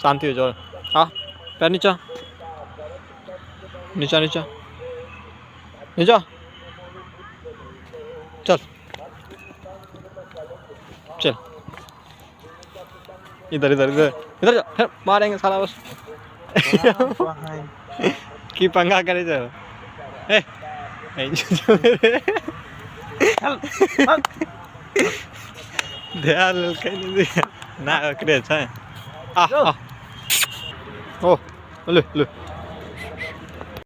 शांति हो जाओ। हाँ पैर नीचा नीचा नीचा नीचा। चल चल इधर इधर इधर इधर जा, फिर मारेंगे साला बस। की पंगा करे जो ए ध्यान कहीं ना करे छै आ ओ ले ले